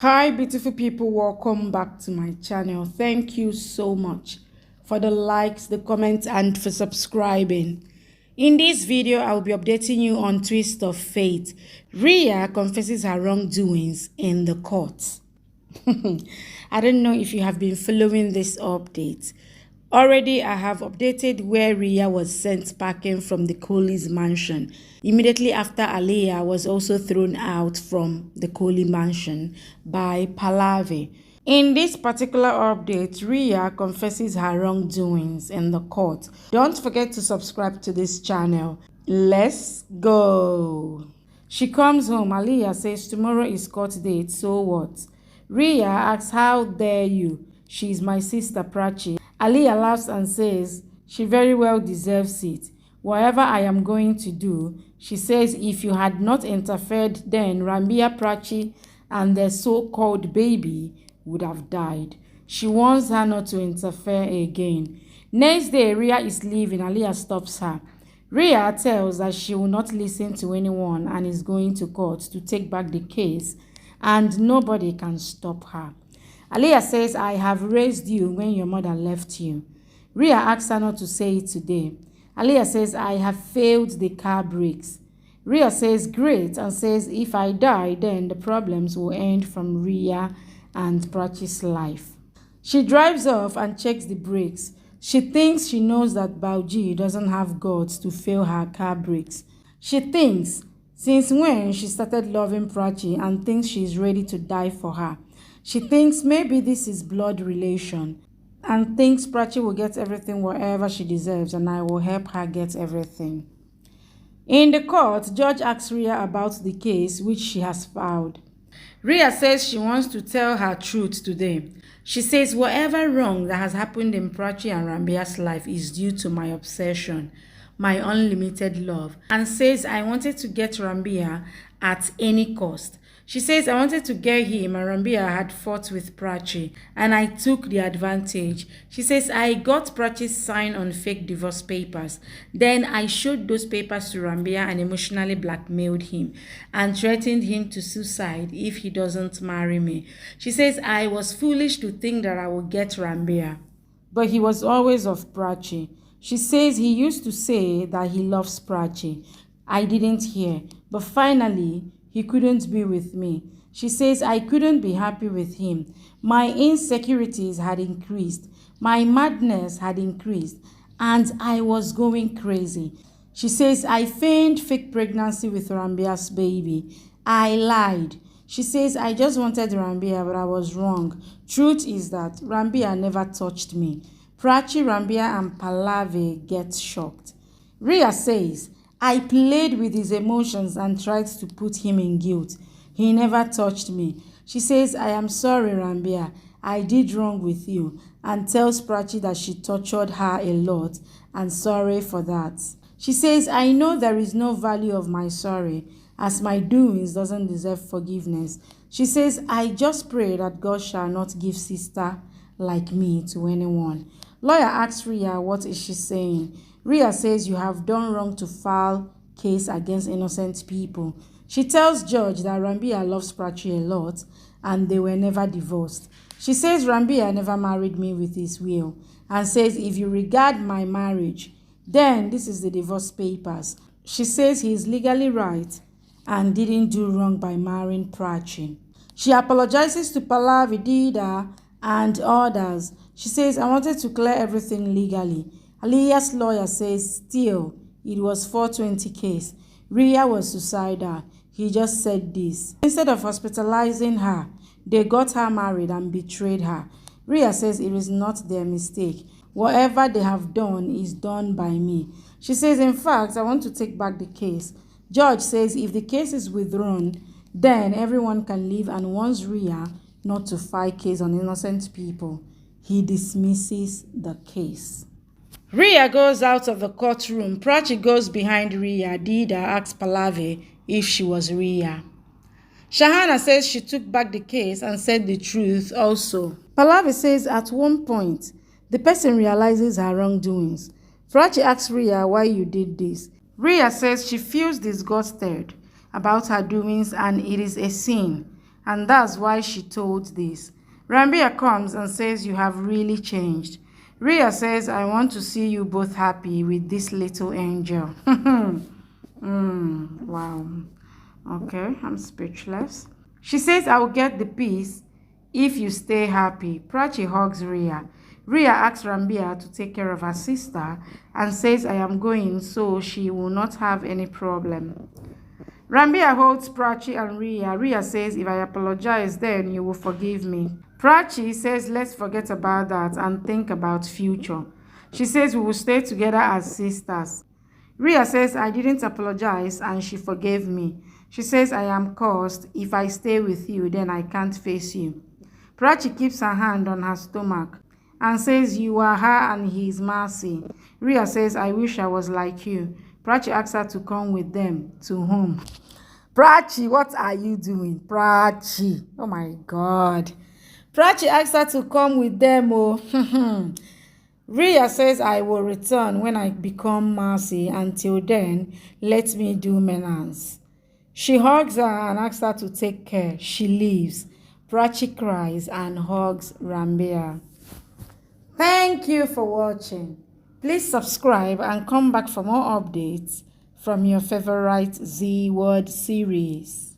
Hi beautiful people, welcome back to my channel. Thank you so much for the likes, the comments, and for subscribing. In this video, I will be updating you on Twist of Fate. Rhea confesses her wrongdoings in the court. I don't know if you have been following this update. Already, I have updated where Rhea was sent packing from the Kohli's mansion. Immediately after Aliyah was also thrown out from the Kohli mansion by Pallavi. In this particular update, Rhea confesses her wrongdoings in the court. Don't forget to subscribe to this channel. Let's go. She comes home. Aliyah says tomorrow is court date, so what? Rhea asks, how dare you? She's my sister Prachi. Aliyah laughs and says she very well deserves it. Whatever I am going to do, she says, if you had not interfered, then Rambia, Prachi, and their so-called baby would have died. She warns her not to interfere again. Next day, Rhea is leaving. Aliyah stops her. Rhea tells that she will not listen to anyone and is going to court to take back the case, and nobody can stop her. Aliyah says, I have raised you when your mother left you. Rhea asks her not to say it today. Aliyah says, I have failed the car brakes. Rhea says, great, and says, if I die, then the problems will end from Rhea and Prachi's life. She drives off and checks the brakes. She thinks she knows that Bauji doesn't have guts to fail her car brakes. She thinks, since when she started loving Prachi and thinks she's ready to die for her. She thinks maybe this is blood relation and thinks Prachi will get everything whatever she deserves and I will help her get everything. In the court, Judge asks Rhea about the case which she has filed. Rhea says she wants to tell her truth today. She says whatever wrong that has happened in Prachi and Rambia's life is due to my obsession, my unlimited love, and says I wanted to get Rambia at any cost. She says I wanted to get him and Rambia had fought with Prachi and I took the advantage. She says I got Prachi's sign on fake divorce papers. Then I showed those papers to Rambia and emotionally blackmailed him and threatened him to suicide if he doesn't marry me. She says I was foolish to think that I would get Rambia, but he was always of Prachi. She says he used to say that he loves Prachi. I didn't hear, but finally, he couldn't be with me. She says I couldn't be happy with him. My insecurities had increased. My madness had increased. And I was going crazy. She says I feigned fake pregnancy with Rambia's baby. I lied. She says I just wanted Rambia, but I was wrong. Truth is that Rambia never touched me. Prachi, Rambia, and Pallavi get shocked. Rhea says, I played with his emotions and tried to put him in guilt. He never touched me. She says, I am sorry, Rambia. I did wrong with you, and tells Prachi that she tortured her a lot and sorry for that. She says, I know there is no value of my sorry, as my doings doesn't deserve forgiveness. She says, I just pray that God shall not give sister like me to anyone. Lawyer asks Rhea what is she saying. Rhea says you have done wrong to file case against innocent people. She tells Judge that Rambia loves Prachi a lot and they were never divorced. She says Rambia never married me with his will and says if you regard my marriage, then this is the divorce papers. She says he is legally right and didn't do wrong by marrying Prachi. She apologizes to Pallavi, Dida, and others. She says, I wanted to clear everything legally. Aliyah's lawyer says, still, it was 420 case. Rhea was suicidal. He just said this. Instead of hospitalizing her, they got her married and betrayed her. Rhea says it is not their mistake. Whatever they have done is done by me. She says, in fact, I want to take back the case. Judge says if the case is withdrawn, then everyone can leave and wants Rhea not to file case on innocent people. He dismisses the case. Rhea goes out of the courtroom. Prachi goes behind Rhea. Dida asks Pallavi if she was Rhea. Shahana says she took back the case and said the truth also. Pallavi says at one point, the person realizes her wrongdoings. Prachi asks Rhea why you did this. Rhea says she feels disgusted about her doings and it is a sin and that's why she told this. Rambia comes and says, you have really changed. Rhea says, I want to see you both happy with this little angel. Wow. Okay, I'm speechless. She says, I will get the peace if you stay happy. Prachi hugs Rhea. Rhea asks Rambia to take care of her sister and says, I am going so she will not have any problem. Rambia holds Prachi and Rhea. Rhea says, if I apologize, then you will forgive me. Prachi says, let's forget about that and think about future. She says, we will stay together as sisters. Rhea says, I didn't apologize and she forgave me. She says, I am cursed. If I stay with you, then I can't face you. Prachi keeps her hand on her stomach and says, you are her and he is Mercy. Rhea says, I wish I was like you. Prachi asks her to come with them. To whom? Prachi, what are you doing? Prachi. Oh my God. Prachi asks her to come with them. Oh. Rhea says, I will return when I become Mercy. Until then, let me do penance. She hugs her and asks her to take care. She leaves. Prachi cries and hugs Rambia. Thank you for watching. Please subscribe and come back for more updates from your favorite Z Word series.